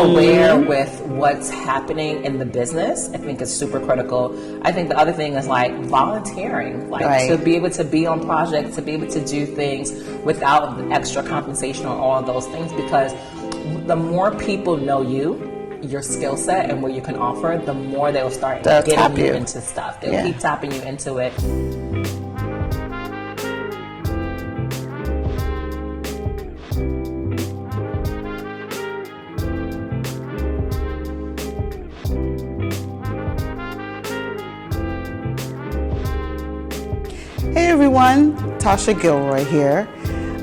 aware with what's happening in the business, I think is super critical. I think the other thing is like volunteering, like to be able to be on projects, to be able to do things without the extra compensation or all of those things, because the more people know you, your skill set and what you can offer, the more they'll start getting you into stuff. They'll keep tapping you into it. Hey everyone, Tasha Gilroy here.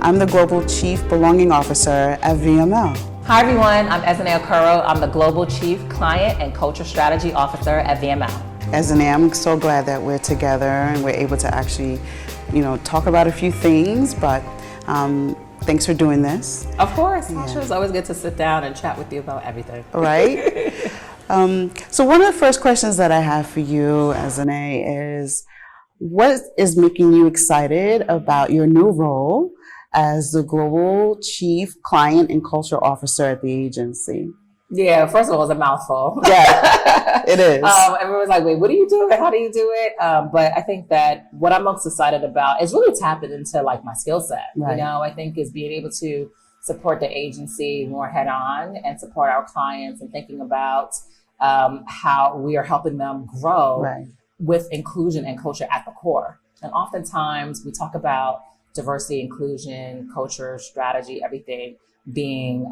I'm the Global Chief Belonging Officer at VML. Hi everyone, I'm Ezinne Okoro. I'm the Global Chief Client and Culture Strategy Officer at VML. Ezinne, I'm so glad that we're together and we're able to actually, talk about a few things, but thanks for doing this. Of course, Tasha, it's always good to sit down and chat with you about everything. Right? So one of the first questions that I have for you, Ezinne, is what is making you excited about your new role as the Global Chief Client and Culture Officer at the agency? Yeah, first of all, it's a mouthful. Yeah, it is. Everyone's like, wait, what do you do? How do you do it? But I think that what I'm most excited about is really tapping into like my skill set. Right. I think is being able to support the agency more head on and support our clients and thinking about how we are helping them grow with inclusion and culture at the core. And oftentimes we talk about diversity, inclusion, culture, strategy, everything being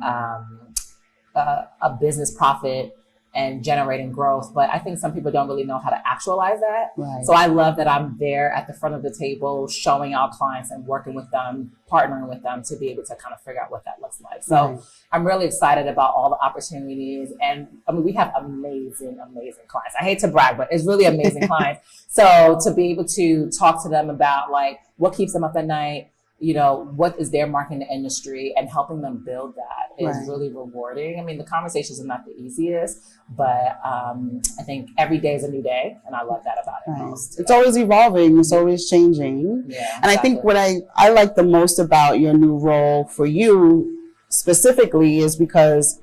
a business profit and generating growth. But I think some people don't really know how to actualize that. Right. So I love that I'm there at the front of the table, showing our clients and working with them, partnering with them to be able to kind of figure out what that looks like. So I'm really excited about all the opportunities. And I mean, we have amazing, amazing clients. I hate to brag, but it's really amazing clients. So to be able to talk to them about like what keeps them up at night, what is their mark in the industry and helping them build that is really rewarding. I mean, the conversations are not the easiest, but I think every day is a new day, and I love that about it most. It's always evolving. It's always changing. Yeah, and I think what I like the most about your new role for you specifically is because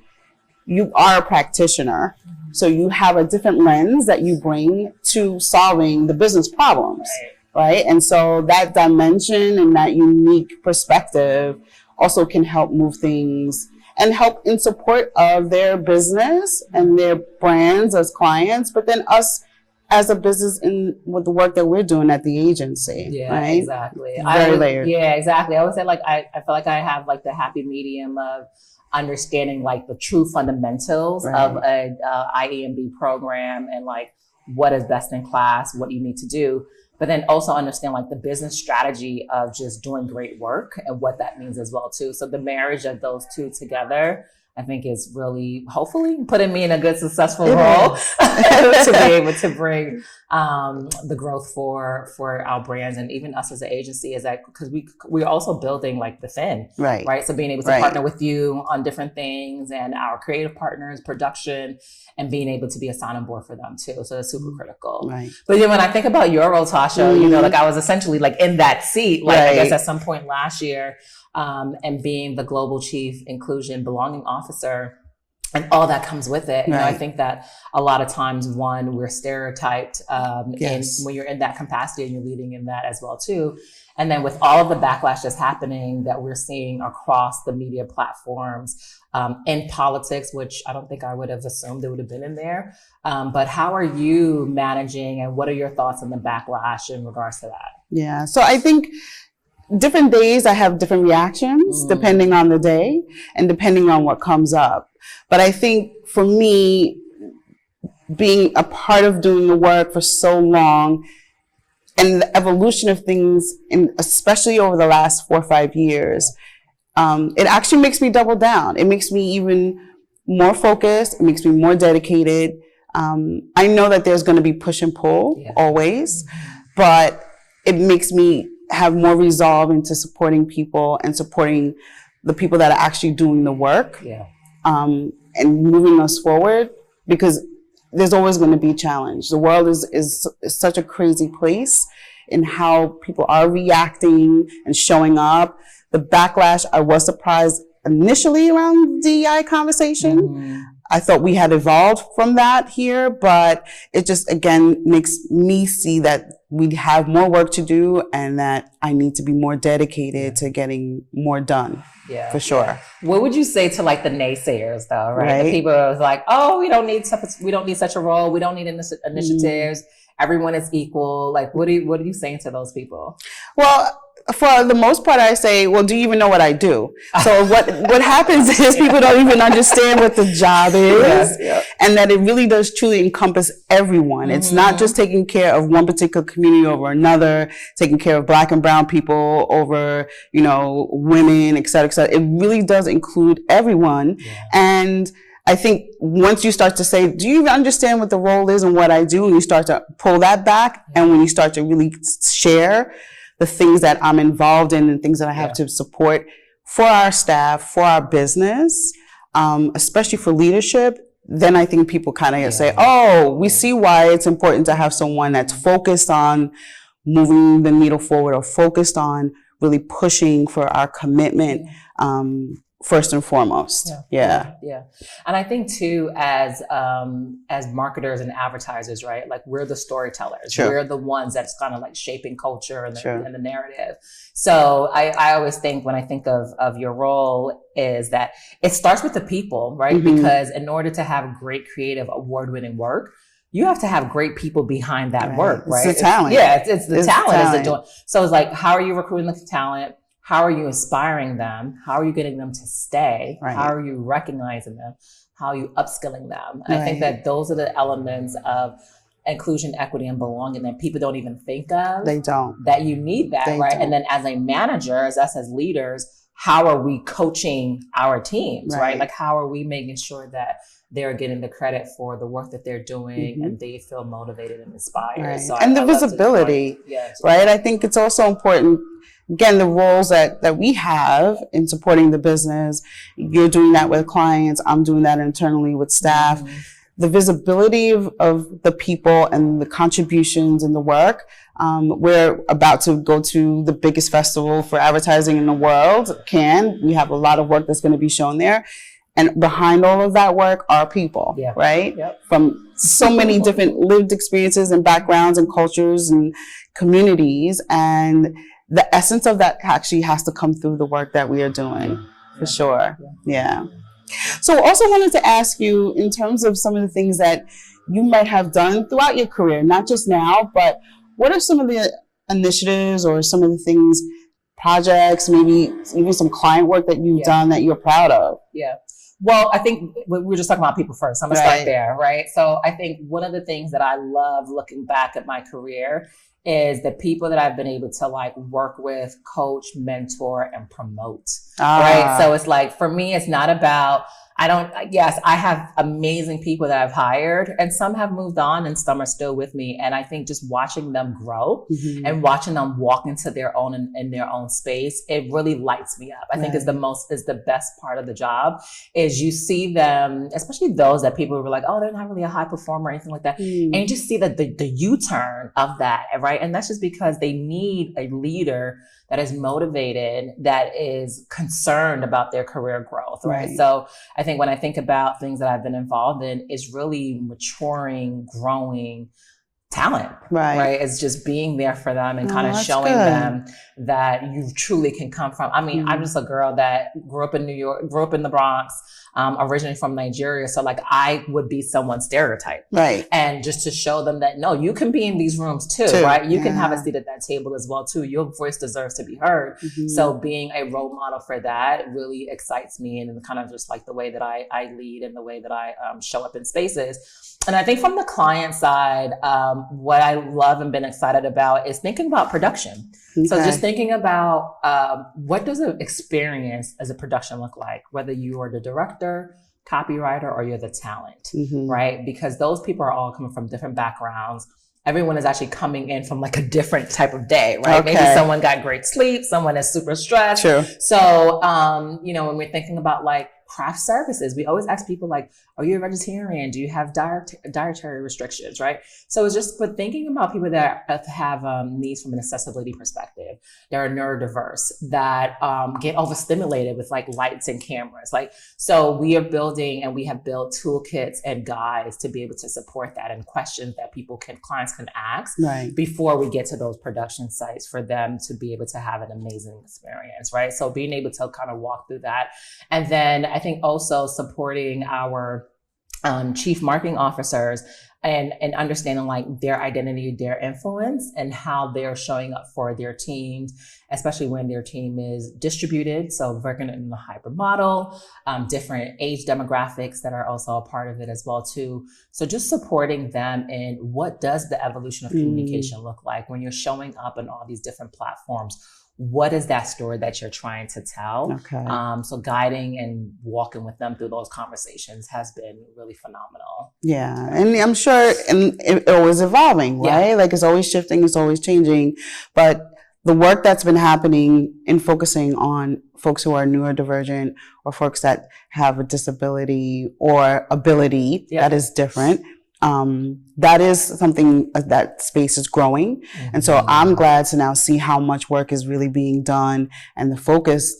you are a practitioner. Mm-hmm. So you have a different lens that you bring to solving the business problems. Right. And so that dimension and that unique perspective also can help move things and help in support of their business and their brands as clients, but then us as a business with the work that we're doing at the agency. Yeah, right? Exactly. Very layered. Yeah, exactly. I would say like, I feel like I have like the happy medium of understanding like the true fundamentals of a IEMB program and like what is best in class, what you need to do. But then also understand like the business strategy of just doing great work and what that means as well too. So the marriage of those two together, I think is really hopefully putting me in a good, successful role to be able to bring the growth for our brands and even us as an agency is that because we're also building like the fin, right? So being able to partner with you on different things and our creative partners, production, and being able to be a sounding board for them too. So it's super critical. Right. But then when I think about your role, Tasha, like I was essentially like in that seat, like I guess at some point last year, and being the Global Chief Inclusion Belonging Officer and all that comes with it. I think that a lot of times, we're stereotyped when you're in that capacity and you're leading in that as well too. And then with all of the backlash that's happening that we're seeing across the media platforms, in politics, which I don't think I would have assumed it would have been in there. But how are you managing and what are your thoughts on the backlash in regards to that? Yeah, so I think different days I have different reactions depending on the day and depending on what comes up. But I think for me, being a part of doing the work for so long and the evolution of things, especially over the last 4 or 5 years, it actually makes me double down. It makes me even more focused. It makes me more dedicated. I know that there's going to be push and pull always, but it makes me have more resolve into supporting people and supporting the people that are actually doing the work and moving us forward, because there's always going to be a challenge. The world is such a crazy place in how people are reacting and showing up. The backlash, I was surprised initially around the DEI conversation. I thought we had evolved from that here, but it just, again, makes me see that we have more work to do and that I need to be more dedicated to getting more done. Yeah, for sure. Yeah. What would you say to like the naysayers though, right? The people who are like, oh, we don't need such a role. We don't need initiatives. Everyone is equal. Like, what are you saying to those people? Well, for the most part, I say, well, do you even know what I do? So what happens is people don't even understand what the job is, and that it really does truly encompass everyone. It's not just taking care of one particular community over another, taking care of Black and brown people over, women, et cetera, et cetera. It really does include everyone. And I think once you start to say, do you even understand what the role is and what I do? And you start to pull that back, and when you start to really share the things that I'm involved in and things that I have to support for our staff, for our business, especially for leadership, then I think people kind of say, oh, we see why it's important to have someone that's focused on moving the needle forward or focused on really pushing for our commitment first and foremost. Yeah. And I think too, as marketers and advertisers, right? Like we're the storytellers. We're the ones that's kind of like shaping culture and the narrative. So I always think when I think of your role is that it starts with the people, right? Because in order to have great creative award-winning work, you have to have great people behind that work, right? It's the talent. It's the talent. So it's like, how are you recruiting the talent? How are you inspiring them? How are you getting them to stay? How are you recognizing them? How are you upskilling them? And I think that those are the elements of inclusion, equity, and belonging that people don't even think of. They don't. That you need that, right? Don't. And then as a manager, as us as leaders, how are we coaching our teams, right? Like how are we making sure that they're getting the credit for the work that they're doing and they feel motivated and inspired. So and the visibility, right? I think it's also important. Again, the roles that we have in supporting the business, you're doing that with clients, I'm doing that internally with staff. The visibility of the people and the contributions and the work. We're about to go to the biggest festival for advertising in the world, Cannes. We have a lot of work that's going to be shown there. And behind all of that work are people, right? From so many different lived experiences and backgrounds and cultures and communities. And the essence of that actually has to come through the work that we are doing, for sure. So also wanted to ask you, in terms of some of the things that you might have done throughout your career, not just now, but what are some of the initiatives or some of the things, projects, maybe even some client work that you've done that you're proud of? Well, I think we were just talking about people first. I'm going to start there, right? So I think one of the things that I love looking back at my career is the people that I've been able to like work with, coach, mentor, and promote, right? So it's like, for me, it's not about, I have amazing people that I've hired, and some have moved on and some are still with me. And I think just watching them grow and watching them walk into their own in their own space, it really lights me up. I think is the best part of the job is you see them, especially those that people were like, oh, they're not really a high performer or anything like that. And you just see that the U-turn of that, right? And that's just because they need a leader that is motivated, that is concerned about their career growth, right? So I think when I think about things that I've been involved in, is really maturing, growing talent, right? It's just being there for them and kind of showing them that you truly can come from. I mean, I'm just a girl that grew up in New York, grew up in the Bronx, originally from Nigeria. So like I would be someone's stereotype. And just to show them that, no, you can be in these rooms too, right? You can have a seat at that table as well too. Your voice deserves to be heard. So being a role model for that really excites me, and kind of just like the way that I lead and the way that I show up in spaces. And I think from the client side, what I love and been excited about is thinking about production. So just thinking about what does an experience as a production look like, whether you are the director, copywriter, or you're the talent, right? Because those people are all coming from different backgrounds. Everyone is actually coming in from like a different type of day, right? Maybe someone got great sleep, someone is super stressed. So, when we're thinking about like craft services. We always ask people like, are you a vegetarian? Do you have dietary restrictions, right? So it's just for thinking about people that have needs from an accessibility perspective, that are neurodiverse, that get overstimulated with like lights and cameras. Like, so we are building and we have built toolkits and guides to be able to support that, and questions that clients can ask before we get to those production sites for them to be able to have an amazing experience, right? So being able to kind of walk through that. And then I think also supporting our chief marketing officers and understanding like their identity, their influence, and how they're showing up for their teams, especially when their team is distributed. So working in the hybrid model, different age demographics that are also a part of it as well too. So just supporting them in what does the evolution of communication look like when you're showing up on all these different platforms. What is that story that you're trying to tell? Okay. So guiding and walking with them through those conversations has been really phenomenal. Yeah. And I'm sure it was evolving, right? Like it's always shifting, it's always changing. But the work that's been happening in focusing on folks who are neurodivergent or folks that have a disability or ability that is different, that is something that space is growing. And so I'm glad to now see how much work is really being done, and the focus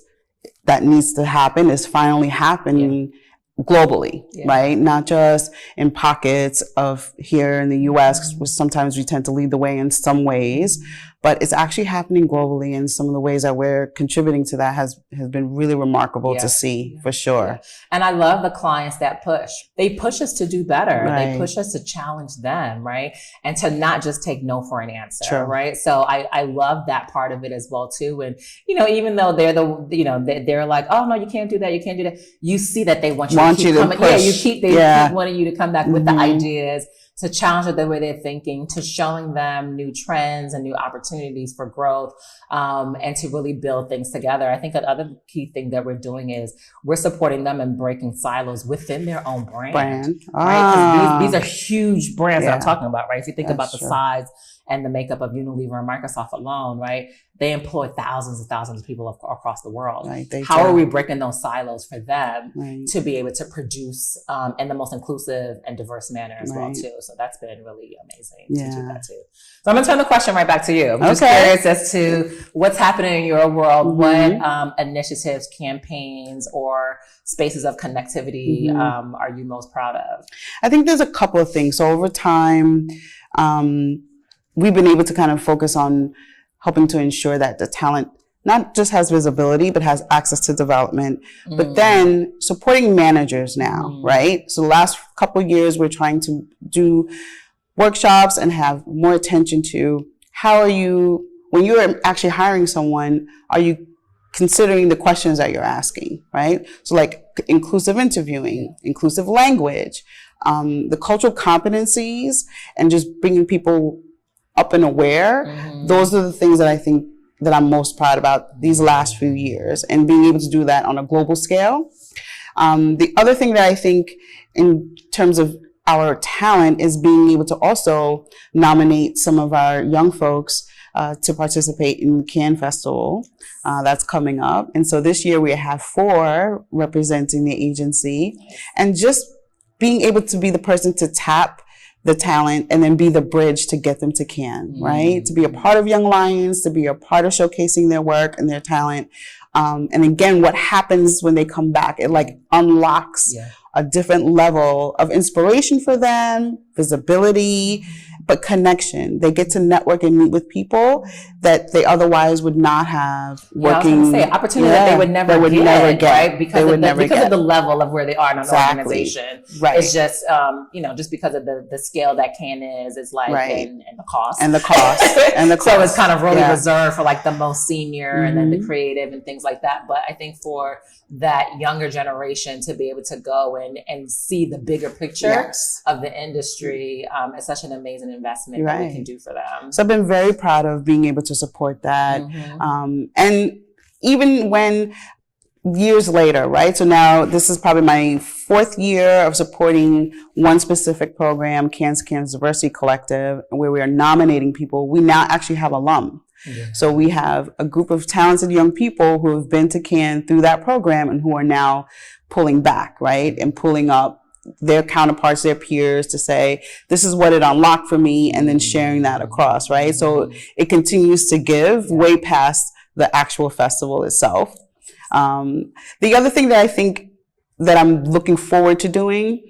that needs to happen is finally happening globally, right? Not just in pockets of here in the US, which sometimes we tend to lead the way in some ways, but it's actually happening globally, and some of the ways that we're contributing to that has been really remarkable to see, for sure. And I love the clients that push. They push us to do better. They push us to challenge them, right? And to not just take no for an answer, right? So I love that part of it as well too. And, you know, even though they're like, oh no, you can't do that, you can't do that. You see that they want you to keep coming. They keep wanting you to come back with the ideas, to challenge the way they're thinking, to showing them new trends and new opportunities for growth, and to really build things together. I think another key thing that we're doing is we're supporting them in breaking silos within their own brand. Right? Because these are huge brands that I'm talking about, right? If you think about the size and the makeup of Unilever and Microsoft alone, right? They employ thousands and thousands of people across the world. How are we breaking those silos for them to be able to produce in the most inclusive and diverse manner as well too? So that's been really amazing to do that too. So I'm gonna turn the question right back to you. I'm just curious as to what's happening in your world. What initiatives, campaigns, or spaces of connectivity are you most proud of? I think there's a couple of things. So over time, we've been able to kind of focus on helping to ensure that the talent not just has visibility, but has access to development, but then supporting managers now, right? So the last couple of years, we're trying to do workshops and have more attention to how are you, when you're actually hiring someone, are you considering the questions that you're asking, right? So like inclusive interviewing, inclusive language, the cultural competencies, and just bringing people up and aware. Those are the things that I think that I'm most proud about these last few years, and being able to do that on a global scale. The other thing that I think in terms of our talent is being able to also nominate some of our young folks to participate in Cannes Festival that's coming up. And so this year we have 4 representing the agency, and just being able to be the person to tap the talent and then be the bridge to get them to Cannes, right? To be a part of Young Lions, to be a part of showcasing their work and their talent. And again, what happens when they come back, it like unlocks a different level of inspiration for them, visibility, but connection. They get to network and meet with people that they otherwise would not have working. I was going to say, opportunity that they would never get, right? Because of the level of where they are in an organization. Right. It's just, just because of the scale that Cannes is, it's like, and the cost. And the cost. So it's kind of really reserved for like the most senior and then the creative and things like that. But I think for that younger generation to be able to go and see the bigger picture of the industry, it's such an amazing investment that we can do for them. So I've been very proud of being able to support that. And even when years later, right? So now this is probably my 4th year of supporting one specific program, Cannes Diversity Collective, where we are nominating people. We now actually have alum. So we have a group of talented young people who have been to Cannes through that program and who are now pulling back, right? And pulling up their counterparts, their peers, to say, this is what it unlocked for me, and then sharing that across, right? So it continues to give way past the actual festival itself. The other thing that I think that I'm looking forward to doing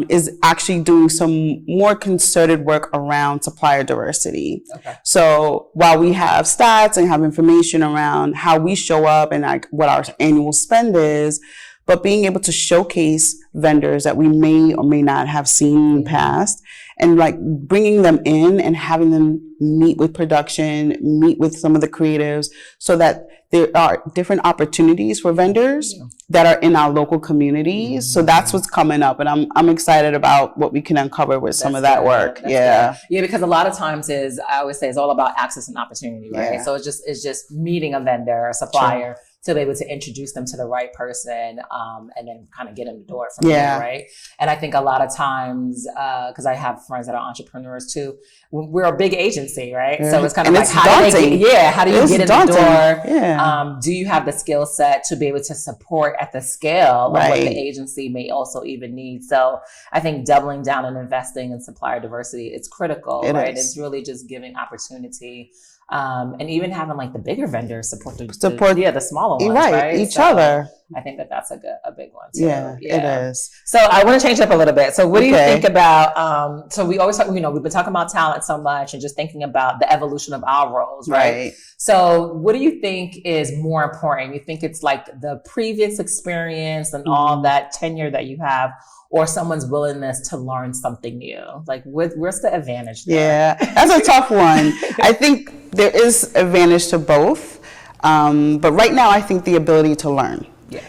is actually doing some more concerted work around supplier diversity. Okay. So while we have stats and have information around how we show up and like what our annual spend is, but being able to showcase vendors that we may or may not have seen in the past, and like bringing them in and having them meet with production, meet with some of the creatives, so that there are different opportunities for vendors that are in our local communities. So that's what's coming up, and I'm excited about what we can uncover with some of that work. Yeah, because a lot of times I always say it's all about access and opportunity, right? Yeah. So it's just meeting a vendor, a supplier, to be able to introduce them to the right person, and then kind of get in the door from there, right? And I think a lot of times, because I have friends that are entrepreneurs too, we're a big agency, right? So it's kind of like, how do you get in the door? Yeah. Do you have the skill set to be able to support at the scale of what the agency may also even need? So I think doubling down and investing in supplier diversity is critical, right? It's really just giving opportunity. And even having like the bigger vendors support the smaller ones, right? Each other. I think that's a big one too. Yeah, it is. So I want to change it up a little bit. So what do you think about, so we always talk, we've been talking about talent so much and just thinking about the evolution of our roles, right? So what do you think is more important? You think it's like the previous experience and all that tenure that you have, or someone's willingness to learn something new? Like, where's the advantage there? Yeah, that's a tough one. I think there is advantage to both. But right now, I think the ability to learn,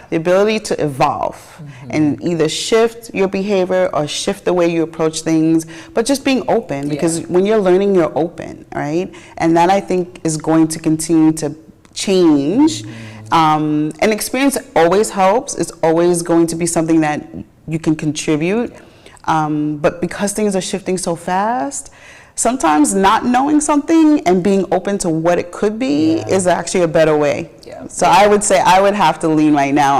the ability to evolve and either shift your behavior or shift the way you approach things, but just being open, because when you're learning, you're open, right? And that, I think, is going to continue to change. And experience always helps. It's always going to be something that you can contribute. But because things are shifting so fast, sometimes not knowing something and being open to what it could be is actually a better way. So I would say I would have to lean right now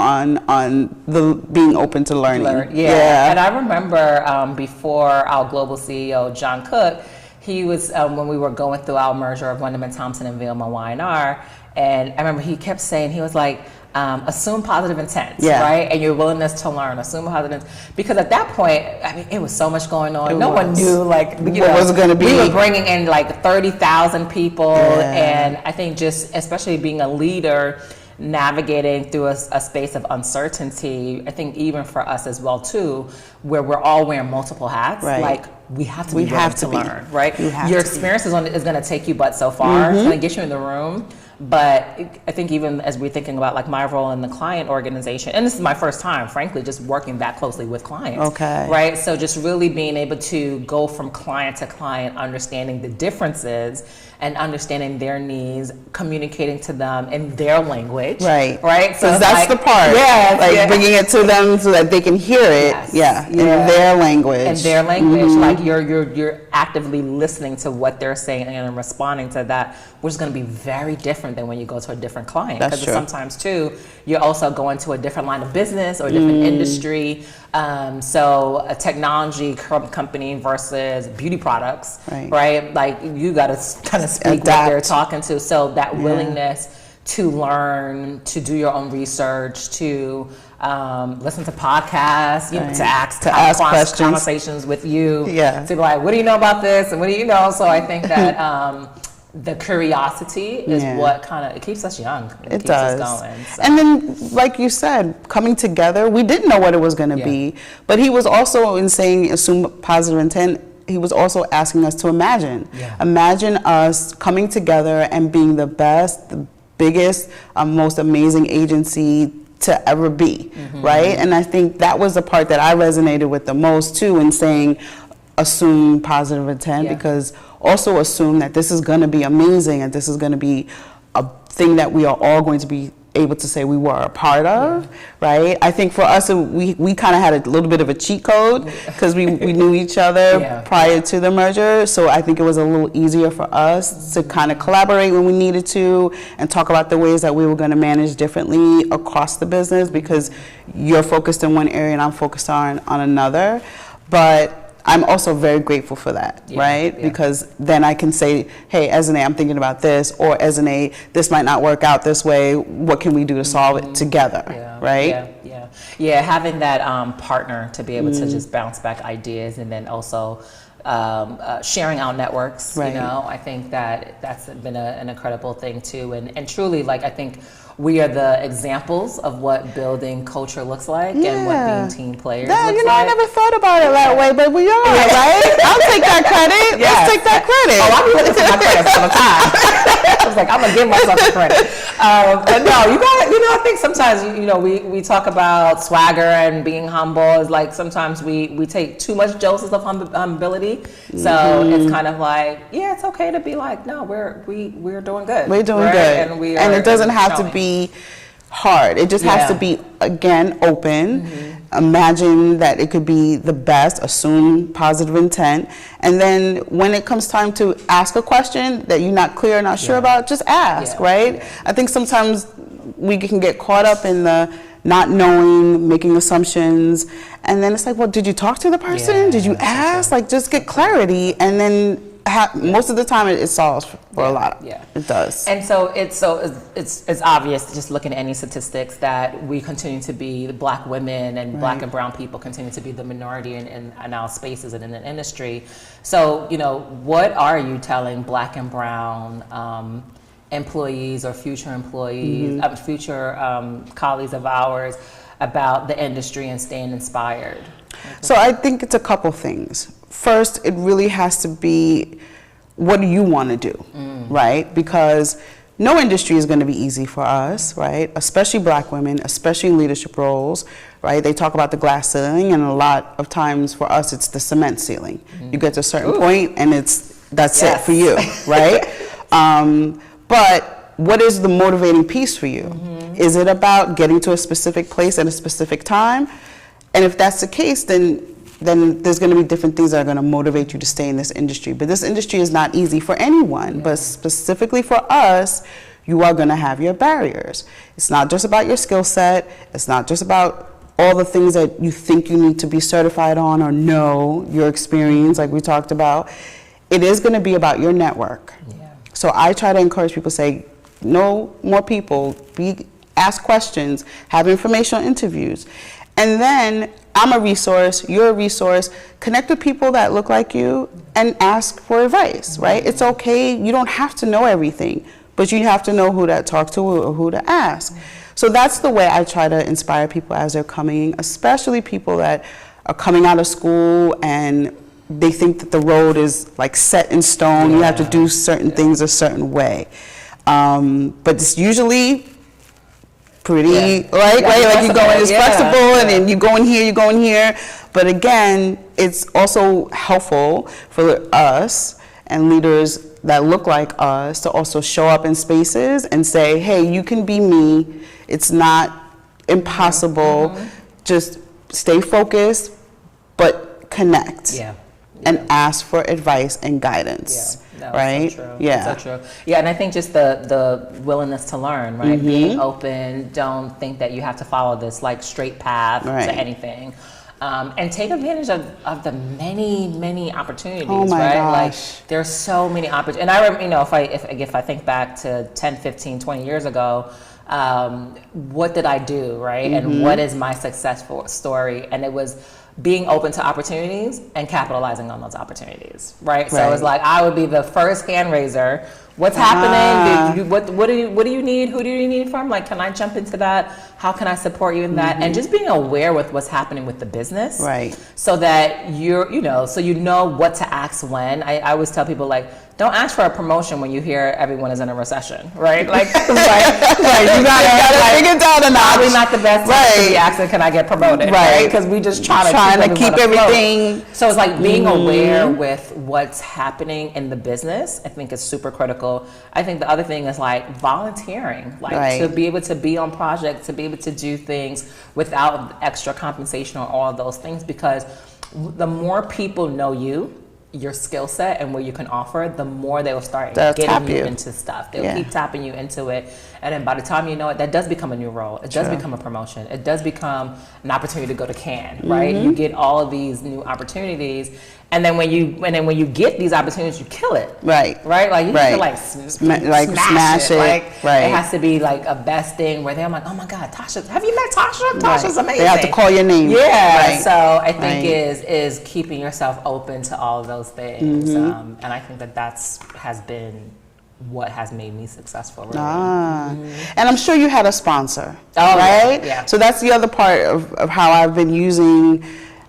on the being open to learning. And I remember before our global CEO, John Cook, he was, when we were going through our merger of Wunderman Thompson and VML Y&R, and I remember he kept saying, he was like, assume positive intent, right? And your willingness to learn, assume positive intent. Because at that point, I mean, it was so much going on. No one knew, like, what was going to be. We were bringing in like 30,000 people. And I think just, especially being a leader, navigating through a space of uncertainty, I think even for us as well too, where we're all wearing multiple hats, like we have to be willing to learn, right? Your experience is going to take you but so far. It's going to get you in the room. But I think even as we're thinking about like my role in the client organization, and this is my first time, frankly, just working that closely with clients, right? So just really being able to go from client to client, understanding the differences and understanding their needs, communicating to them in their language, right? So that's like, the part, bringing it to them so that they can hear it, in their language. In their language, like you're actively listening to what they're saying and responding to that, which is going to be very different than when you go to a different client. Because sometimes too, you're also going to a different line of business or a different industry. So a technology company versus beauty products, right? Like you got to kind of speak what they're talking to. So that willingness to learn, to do your own research, to listen to podcasts, to ask questions, conversations with you, to be like, what do you know about this? And what do you know? So I think that the curiosity is what kind of, it keeps us young. It keeps us going. So. And then, like you said, coming together, we didn't know what it was going to be, but he was also, in saying assume positive intent, he was also asking us to imagine. Imagine us coming together and being the best, the biggest, most amazing agency to ever be, right? And I think that was the part that I resonated with the most too, in saying assume positive intent, because also assume that this is going to be amazing and this is going to be a thing that we are all going to be able to say we were a part of, right? I think for us, we kind of had a little bit of a cheat code because we knew each other prior to the merger. So I think it was a little easier for us to kind of collaborate when we needed to and talk about the ways that we were going to manage differently across the business, because you're focused in one area and I'm focused on another. But I'm also very grateful for that, right? Yeah. Because then I can say, hey, Ezinne, I'm thinking about this, or Ezinne, this might not work out this way. What can we do to solve it together, right? Yeah, having that partner to be able to just bounce back ideas, and then also sharing our networks, you know, I think that's been an incredible thing too. And truly, like, I think we are the examples of what building culture looks like and what being team players looks like. I never thought about it that way, but we are, right? I'll take that credit. Let's take that credit. Oh, I'm looking for my credit all the time. I was like, I'm going to give myself the credit. But no, I think sometimes, we talk about swagger and being humble. Is like sometimes we take too much doses of humility. So it's kind of like, it's okay to be like, no, we're doing good. We're doing good. And it doesn't have to be hard. It just has to be, again, open. Imagine that it could be the best, assume positive intent, and then when it comes time to ask a question that you're not clear or not sure about, just ask, right? I think sometimes we can get caught up in the not knowing, making assumptions, and then it's like, well, did you talk to the person? Did you ask? Like, just get clarity, and then most of the time it solves for a lot. It does. And so it's obvious, just looking at any statistics, that we continue to be, the Black women and Black and brown people continue to be the minority in our spaces and in the industry. So, what are you telling Black and brown employees or future employees, future colleagues of ours about the industry and staying inspired? So I think it's a couple things. First, it really has to be, what do you want to do, right? Because no industry is going to be easy for us, right? Especially Black women, especially in leadership roles, right? They talk about the glass ceiling, and a lot of times for us, it's the cement ceiling. You get to a certain point, and that's it for you, right? But what is the motivating piece for you? Is it about getting to a specific place at a specific time? And if that's the case, then there's going to be different things that are going to motivate you to stay in this industry. But this industry is not easy for anyone, but specifically for us, you are going to have your barriers. It's not just about your skill set. It's not just about all the things that you think you need to be certified on or know, your experience, like we talked about. It is going to be about your network. So I try to encourage people, say, know more people, ask questions, have informational interviews. And then I'm a resource, you're a resource. Connect with people that look like you and ask for advice, right? It's okay. You don't have to know everything, but you have to know who to talk to or who to ask. So that's the way I try to inspire people as they're coming, especially people that are coming out of school and they think that the road is like set in stone. You have to do certain things a certain way. But it's usually pretty, right? Like you go in, it's flexible, and then you go in here. But again, it's also helpful for us and leaders that look like us to also show up in spaces and say, hey, you can be me. It's not impossible. Just stay focused, but connect. And ask for advice and guidance. Right? So true. So true. And I think just the willingness to learn, right? Being open, don't think that you have to follow this like straight path to anything. And take advantage of the many opportunities, right? Gosh. Like there's so many opportunities. And I remember, if I think back to 10, 15, 20 years ago, what did I do, right? And what is my successful story? And it was being open to opportunities and capitalizing on those opportunities, right? So it's like I would be the first hand raiser. What's happening? What do you need? Who do you need from? Like, can I jump into that? How can I support you in that? And just being aware with what's happening with the business, right? So that so you know what to ask when. I always tell people, like, don't ask for a promotion when you hear everyone is in a recession, right? Like, you gotta figure it out or not. Probably not the best time to be asking, can I get promoted? Right? Because we just trying to keep everything. So it's like being aware with what's happening in the business. I think is super critical. I think the other thing is like volunteering, like to be able to be on projects, to be able to do things without extra compensation or all of those things, because the more people know you, your skill set and what you can offer, the more they will start getting you into stuff. They'll keep tapping you into it. And then by the time you know it, that does become a new role. It does become a promotion. It does become an opportunity to go to Cannes, right? You get all of these new opportunities. And then when you get these opportunities, you kill it. Right. Like you have to like smash it. Like it has to be like a best thing where I'm like, oh my God, Tasha, have you met Tasha? Tasha's amazing. They have to call your name. Yeah. So I think is keeping yourself open to all of those things. And I think has been what has made me successful. Really. And I'm sure you had a sponsor, right? Yeah. So that's the other part of how I've been using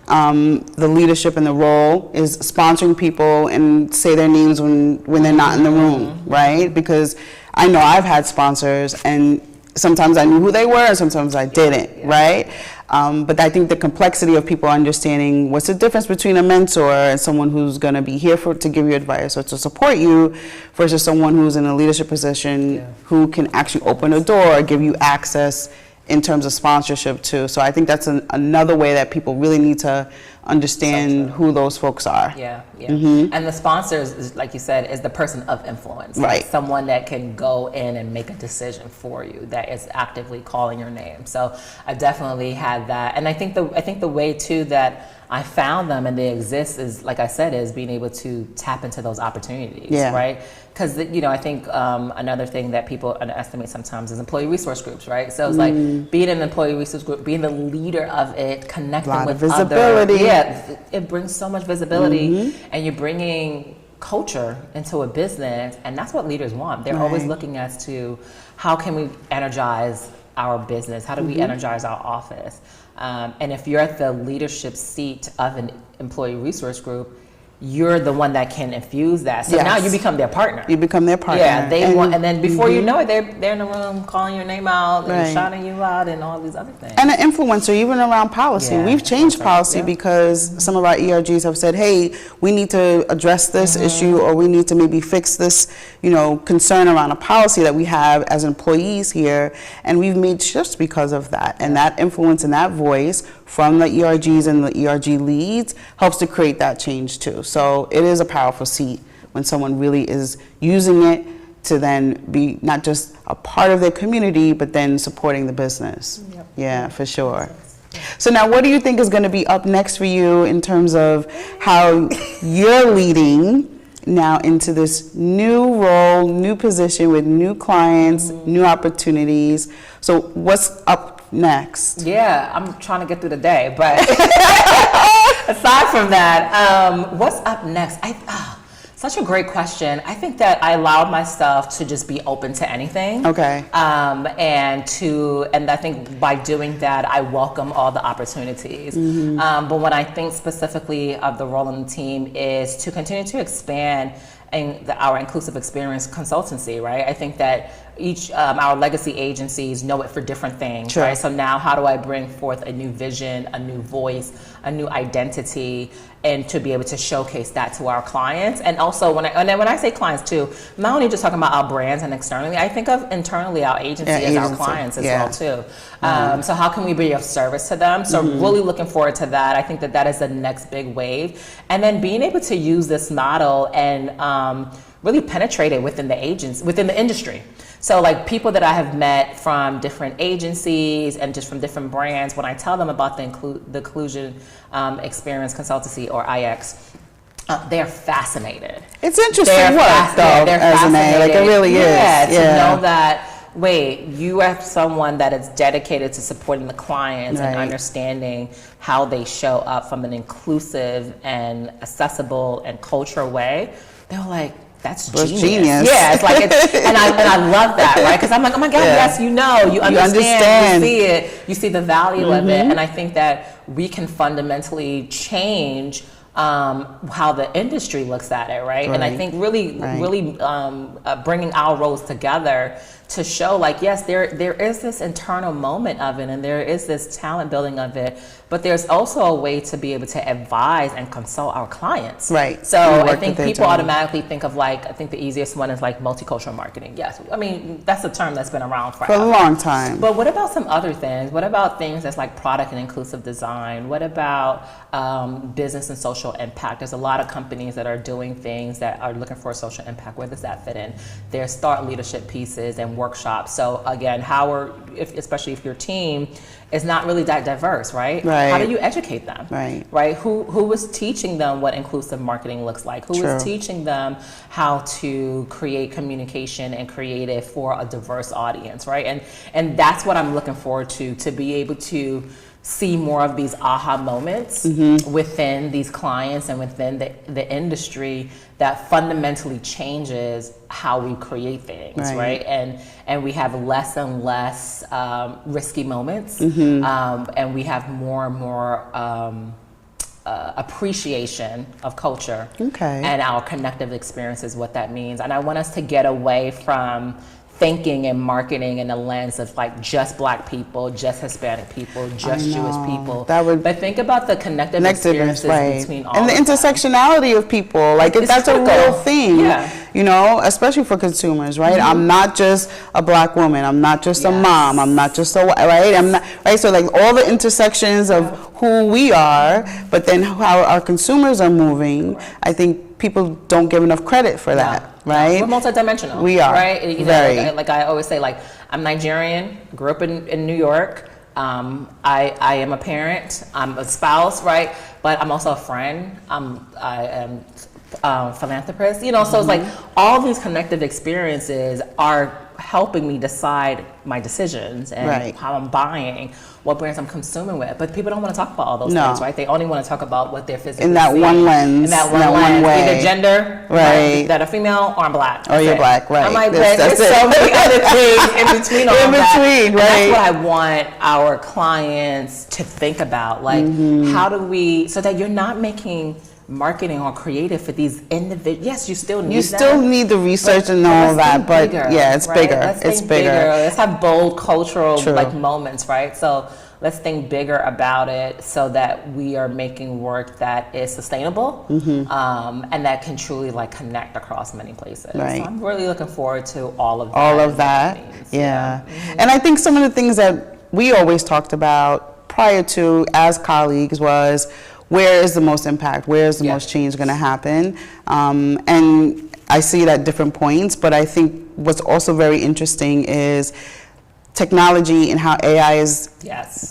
the leadership and the role is sponsoring people and say their names when they're not in the room, right? Because I know I've had sponsors and sometimes I knew who they were and sometimes I didn't, right? But I think the complexity of people understanding what's the difference between a mentor and someone who's going to be here to give you advice or to support you versus someone who's in a leadership position who can actually open a door or give you access in terms of sponsorship too. So I think that's another way that people really need to understand who those folks are. And the sponsors, is, like you said, is the person of influence, like someone that can go in and make a decision for you, that is actively calling your name. So I definitely had that, and I think the way too that I found them and they exist is, like I said, is being able to tap into those opportunities, right? Because I think another thing that people underestimate sometimes is employee resource groups, right? So it's like being an employee resource group, being the leader of it, connecting with visibility. It brings so much visibility, and you're bringing culture into a business, and that's what leaders want. They're always looking as to how can we energize our business, how do we energize our office, and if you're at the leadership seat of an employee resource group, you're the one that can infuse that. So now you become their partner. You become their partner. Yeah, want, and then before you know it, they're in the room calling your name out and shouting you out and all these other things. And an influencer, even around policy. We've changed policy because some of our ERGs have said, hey, we need to address this issue, or we need to maybe fix this, concern around a policy that we have as employees here. And we've made shifts because of that. And that influence and that voice from the ERGs and the ERG leads helps to create that change too. So it is a powerful seat when someone really is using it to then be not just a part of their community, but then supporting the business. Yeah, for sure. So now what do you think is going to be up next for you in terms of how you're leading now into this new role, new position with new clients, new opportunities? So what's up next? Yeah, I'm trying to get through the day, but aside from that, what's up next? Such a great question. I think that I allowed myself to just be open to anything. Okay. And I think by doing that, I welcome all the opportunities. But when I think specifically of the role in the team is to continue to expand our inclusive experience consultancy, right? I think that our legacy agencies know it for different things, right? So now how do I bring forth a new vision, a new voice, a new identity, and to be able to showcase that to our clients? And also when I say clients too, I'm not only just talking about our brands and externally, I think of internally our agency as our clients as well too. So how can we be of service to them? So really looking forward to that. I think that is the next big wave. And then being able to use this model and really penetrate it within the industry. So like people that I have met from different agencies and just from different brands, when I tell them about the Inclusion Experience Consultancy, or IX, they're fascinated. It's interesting work though, they're fascinated. Like it really is. To know that, wait, you are someone that is dedicated to supporting the clients and understanding how they show up from an inclusive and accessible and cultural way. They're like, that's genius. Yeah, it's like, and I love that, right? Because I'm like, oh my God, yes, you understand, you see it, you see the value of it, and I think that we can fundamentally change how the industry looks at it, right? And I think really bringing our roles together to show like, yes, there is this internal moment of it, and there is this talent building of it, but there's also a way to be able to advise and consult our clients. Right. So I think people automatically think of like, I think the easiest one is like multicultural marketing. Yes. I mean, that's a term that's been around for a long time. But what about some other things? What about things that's like product and inclusive design? What about business and social impact? There's a lot of companies that are doing things that are looking for a social impact. Where does that fit in? There's thought leadership pieces and workshops. So again, especially if your team is not really that diverse, right? How do you educate them? Right? Who is teaching them what inclusive marketing looks like? Who is teaching them how to create communication and creative for a diverse audience, right? And that's what I'm looking forward to be able to see more of these aha moments within these clients and within the industry that fundamentally changes how we create things, right? And we have less and less risky moments, and we have more and more appreciation of culture and our connective experiences, what that means. And I want us to get away from thinking and marketing in a lens of like just Black people, just Hispanic people, just Jewish people. But think about the connective experiences between all and the intersectionality of people. Like that's critical. A real thing, you know, especially for consumers, right? I'm not just a Black woman. I'm not just a mom. I'm not just a I'm not So like all the intersections of who we are, but then how our consumers are moving. I think people don't give enough credit for that. Right? We're multidimensional. We are. Right? You know, like I always say, like, I'm Nigerian, grew up in New York. I am a parent, I'm a spouse, right? But I'm also a friend. I am a philanthropist, you know, so it's like all these connective experiences are helping me decide my decisions and how I'm buying, what brands I'm consuming with. But people don't want to talk about all those things, right? They only want to talk about what they're physically in that seeing. one lens. In that one way. Either gender, that are female, or I'm Black. Or you're Black, right. I'm like, there's so many other things in between all that. And that's what I want our clients to think about. Like, how do we, so that you're not making marketing or creative for these individuals. Yes, you still need need the research and all that, but bigger, it's bigger. It's bigger. Let's have bold cultural like moments, right? So let's think bigger about it so that we are making work that is sustainable and that can truly like connect across many places. Right. So I'm really looking forward to all of that. All of that. Yeah. And I think some of the things that we always talked about prior to as colleagues was, where is the most impact? Where is the most change going to happen? And I see it at different points, but I think what's also very interesting is technology and how AI is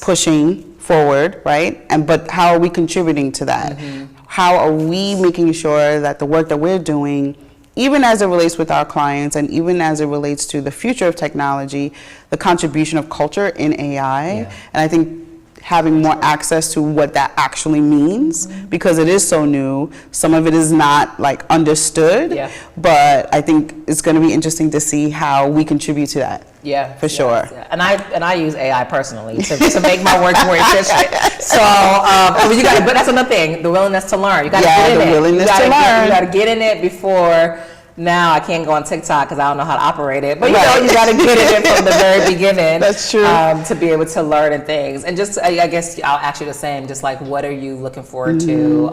pushing forward, right? But how are we contributing to that? How are we making sure that the work that we're doing, even as it relates with our clients and even as it relates to the future of technology, the contribution of culture in AI, and I think having more access to what that actually means, because it is so new. Some of it is not like understood, but I think it's going to be interesting to see how we contribute to that. Yeah, for sure. Yeah. And I use AI personally to make my work more efficient. So you got, but that's another thing, the willingness to learn. You got to get in it. Willingness to learn. You got to get in it before. Now I can't go on TikTok because I don't know how to operate it. But you know, you got to get in it from the very beginning. That's true. To be able to learn and things. And just, I guess I'll ask you the same. Just like, what are you looking forward to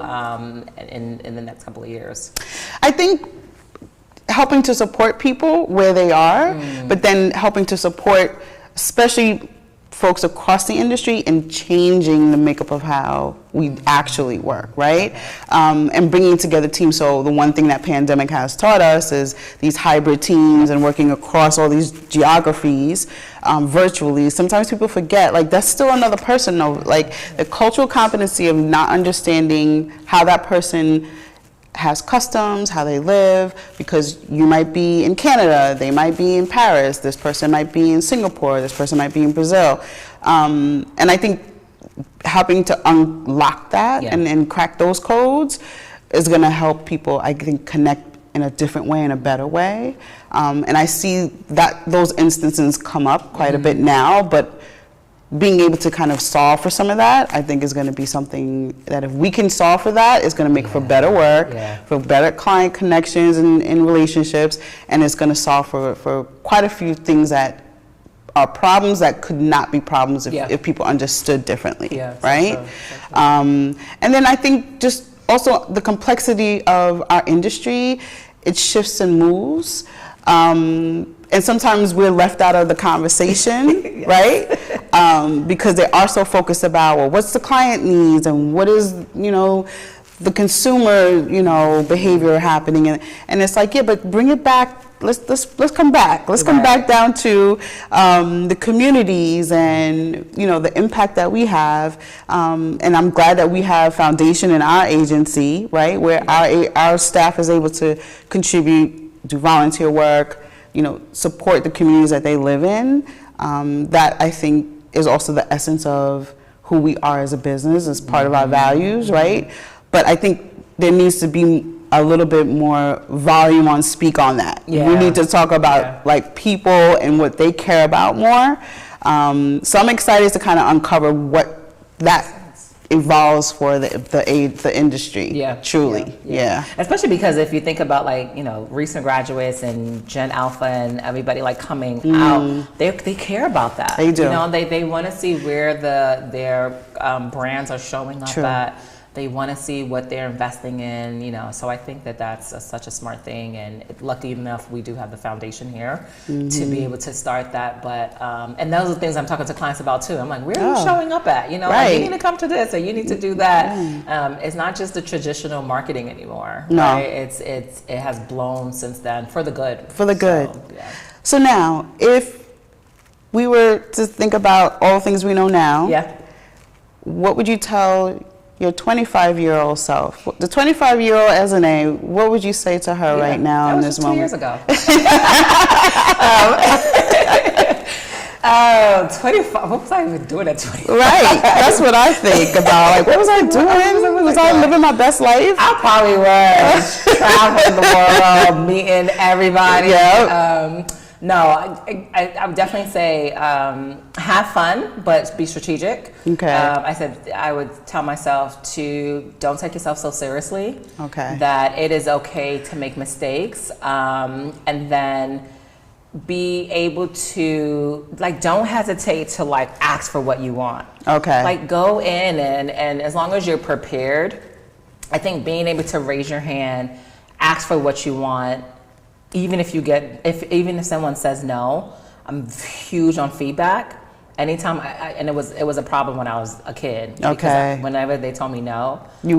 in the next couple of years? I think helping to support people where they are, but then helping to support, especially folks across the industry, and changing the makeup of how we actually work, right? And bringing together teams. So the one thing that pandemic has taught us is these hybrid teams and working across all these geographies virtually. Sometimes people forget, like, that's still another person, though. Like, the cultural competency of not understanding how that person has customs, how they live, because you might be in Canada, they might be in Paris, this person might be in Singapore, this person might be in Brazil. And I think helping to unlock that and crack those codes is going to help people, I think, connect in a different way, in a better way. And I see that those instances come up quite a bit now, but being able to kind of solve for some of that, I think is going to be something that if we can solve for that, it's going to make for better work, for better client connections and relationships, and it's going to solve for quite a few things that are problems that could not be problems if people understood differently, right? So true. And then I think just also the complexity of our industry, it shifts and moves. And sometimes we're left out of the conversation, right? Because they are so focused about, well, what's the client needs and what is, the consumer, behavior happening. And it's like, yeah, but bring it back. Let's come back. Let's come back down to the communities and, the impact that we have. And I'm glad that we have foundation in our agency, right, where our staff is able to contribute, do volunteer work, support the communities that they live in. That I think is also the essence of who we are as a business, as part of our values, right? But I think there needs to be a little bit more volume on speak on that. We need to talk about like people and what they care about more. So I'm excited to kind of uncover what that evolves for the industry. Truly. Especially because if you think about like recent graduates and Gen Alpha and everybody like coming out, they care about that. They do. They want to see where their brands are showing up at. They want to see what they're investing in, so I think that's such a smart thing, and lucky enough we do have the foundation here to be able to start that. But and those are the things I'm talking to clients about too. I'm like, where are you showing up at? Like, you need to come to this or you need to do that. It's not just the traditional marketing anymore. Right? It has blown since then for the good. For the good. So now, if we were to think about all the things we know now, what would you tell your 25-year-old self, the 25-year-old Ezinne, what would you say to her right now in this moment? That was 2 years ago. 25. What was I even doing at 25? Right. That's what I think about. Like, what was I doing? Was I living my best life? I probably was traveling the world, meeting everybody. No, I would definitely say have fun, but be strategic. Okay. I would tell myself to don't take yourself so seriously. Okay. That it is okay to make mistakes, and then be able to don't hesitate to ask for what you want. Okay. Go in and as long as you're prepared, I think being able to raise your hand, ask for what you want. Even if someone says no, I'm huge on feedback. Anytime, and it was a problem when I was a kid. Okay. Whenever they told me no, I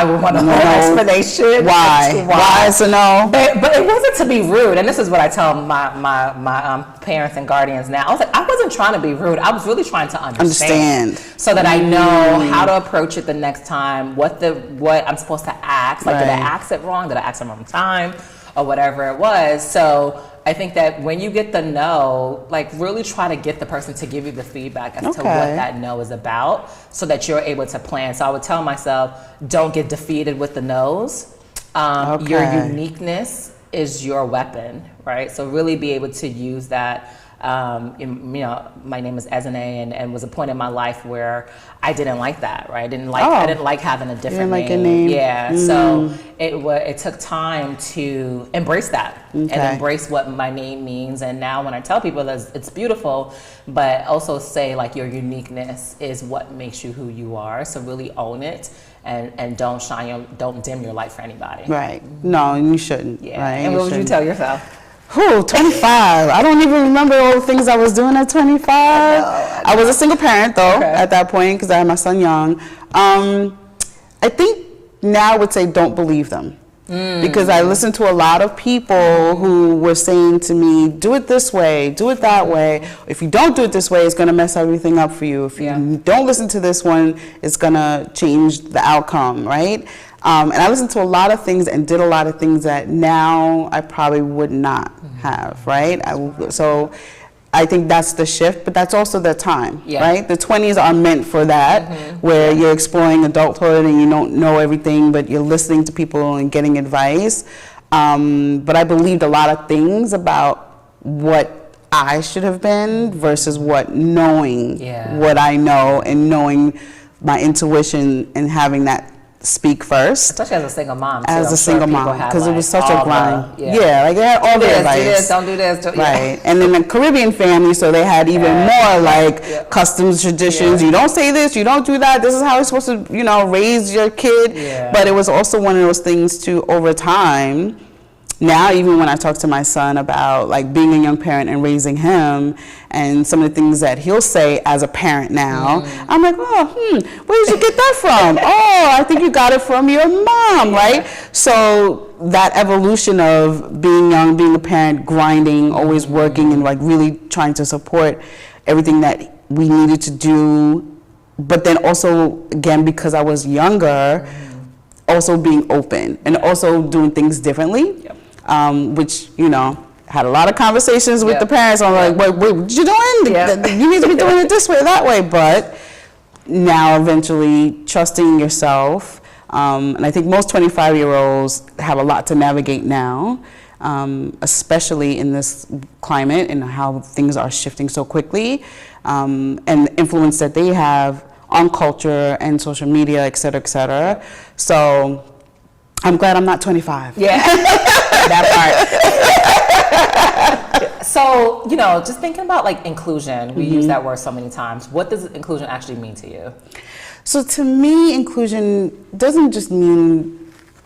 would want a whole explanation. Why is a no? But it wasn't to be rude, and this is what I tell my parents and guardians now. I wasn't trying to be rude. I was really trying to understand. So that I know how to approach it the next time. What I'm supposed to ask. Did I ask it wrong? Did I ask it wrong time? Or whatever it was. So I think that when you get the no, really try to get the person to give you the feedback as to what that no is about, so that you're able to plan. So I would tell myself, don't get defeated with the no's. Your uniqueness is your weapon, right? So really be able to use that. My name is Ezinne, and was a point in my life where I didn't like that, right? I didn't like having a different name. Yeah. So it took time to embrace that and embrace what my name means. And now when I tell people that it's beautiful, but also say your uniqueness is what makes you who you are. So really own it. And don't dim your light for anybody. Right. No, you shouldn't. Yeah. Right? And what would you tell yourself? 25. I don't even remember all the things I was doing at 25. I was a single parent though at that point because I had my son young. I think now I would say don't believe them. Because I listened to a lot of people who were saying to me, do it this way, do it that way. If you don't do it this way, it's going to mess everything up for you. If you don't listen to this one, it's going to change the outcome, right? And I listened to a lot of things and did a lot of things that now I probably would not have, right? So I think that's the shift, but that's also the time, right? The 20s are meant for that, where you're exploring adulthood and you don't know everything, but you're listening to people and getting advice. But I believed a lot of things about what I should have been versus what knowing Yeah. what I know and knowing my intuition and having that speak first. Especially as a single mom, too. As a single mom, because it was such a grind. Yeah, like they had all the advice. Do this, don't do this. Right. And then the Caribbean family, so they had even more like customs, traditions. You don't say this, you don't do that. This is how you're supposed to, you know, raise your kid. Yeah. But it was also one of those things too, over time. Now, even when I talk to my son about like being a young parent and raising him and some of the things that he'll say as a parent now, I'm like, where did you get that from? Oh, I think you got it from your mom, right? So that evolution of being young, being a parent, grinding, always working and like really trying to support everything that we needed to do. But then also, again, because I was younger, also being open and also doing things differently. Which, you know, had a lot of conversations with the parents. I'm like, wait, what you doing? You need to be doing it this way, that way. But now eventually trusting yourself. And I think most 25-year-olds have a lot to navigate now, especially in this climate and how things are shifting so quickly, and the influence that they have on culture and social media, et cetera, et cetera. So I'm glad I'm not 25. Yeah, that part. So, you know, just thinking about like inclusion, we use that word so many times. What does inclusion actually mean to you? So to me, inclusion doesn't just mean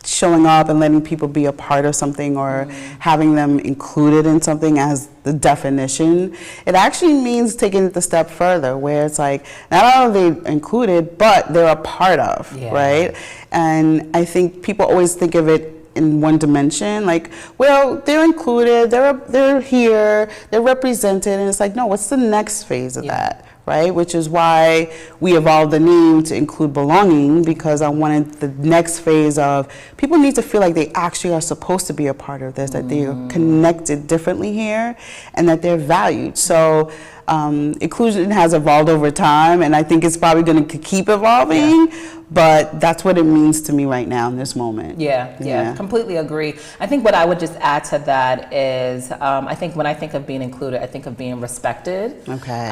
showing up and letting people be a part of something or having them included in something as the definition. It actually means taking it a step further, where it's like not only are they included, but they're a part of, right? And I think people always think of it in one dimension, like, well, they're included, they're here, they're represented, and it's like, no, what's the next phase of that? Right, which is why we evolved the name to include belonging, because I wanted the next phase of people need to feel like they actually are supposed to be a part of this, that they are connected differently here, and that they're valued. So inclusion has evolved over time, and I think it's probably going to keep evolving. But that's what it means to me right now in this moment. Yeah, completely agree. I think what I would just add to that is, I think when I think of being included, I think of being respected. Okay.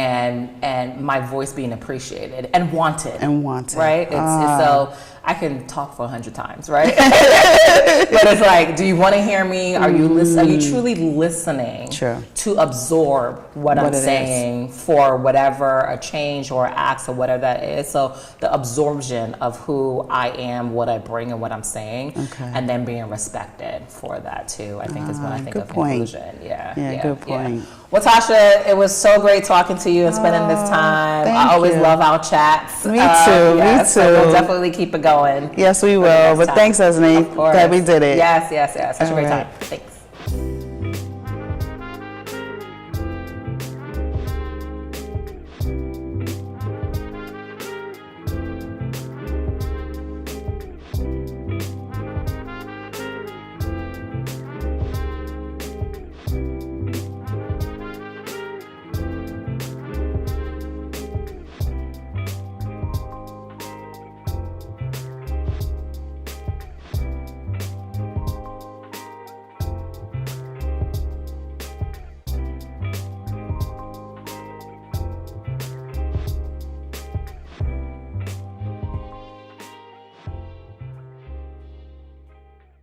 And my voice being appreciated and wanted. Right? It's so I can talk for 100 times, right? But it's like, do you want to hear me? Are you Are you truly listening to absorb what I'm saying for whatever a change or acts or whatever that is? So the absorption of who I am, what I bring, and what I'm saying, and then being respected for that too. I think is when I think of inclusion. Good point. Well, Tasha, it was so great talking to you and spending this time. I always love our chats. Me too. Me too. So we'll definitely keep it going. Yes, we will. But thanks, Ezinne. Glad we did it. Yes. Such a great time. Thanks.